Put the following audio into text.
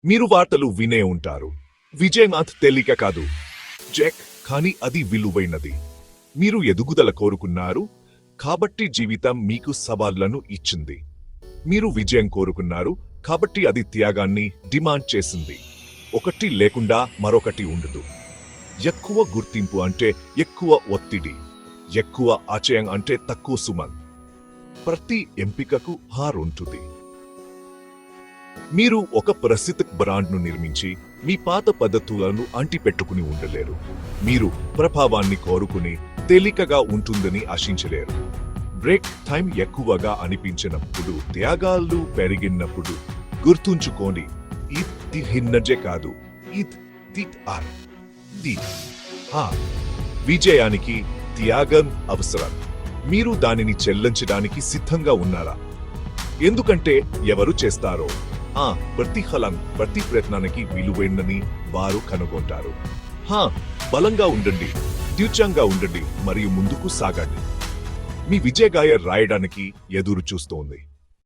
మీరు వార్తలు వినే ఉంటారు. విజయం అంత తేలిక కాదు జెక్, కానీ అది విలువైనది. మీరు ఎదుగుదల కోరుకున్నారు కాబట్టి జీవితం మీకు సవాళ్లను ఇచ్చింది. మీరు విజయం కోరుకున్నారు కాబట్టి అది త్యాగాన్ని డిమాండ్ చేసింది. ఒకటి లేకుండా మరొకటి ఉండదు. ఎక్కువ గుర్తింపు అంటే ఎక్కువ ఒత్తిడి, ఎక్కువ ఆశయం అంటే తక్కువ సుమన్. ప్రతి ఎంపికకు హారుంటుంది. మీరు ఒక ప్రసిద్ధ బ్రాండ్ను నిర్మించి మీ పాత పద్ధతులను అంటిపెట్టుకుని ఉండలేరు. మీరు ప్రభావాన్ని కోరుకుని తేలికగా ఉంటుందని ఆశించలేరు. బ్రేక్ టైం ఎక్కువగా అనిపించినప్పుడు, త్యాగాలు పెరిగినప్పుడు గుర్తుంచుకోండి, ఇది హిన్నజే కాదు, ఇది విజయానికి త్యాగం అవసరం. మీరు దానిని చెల్లించడానికి సిద్ధంగా ఉన్నారా? ఎందుకంటే ఎవరు చేస్తారో ప్రతిఫలం ప్రతి ప్రయత్నానికి విలువైనని వారు కనుగొంటారు. బలంగా ఉండండి, ద్యూచంగా ఉండండి మరియు ముందుకు సాగండి. మీ విజయగాయ రాయడానికి ఎదురు చూస్తోంది.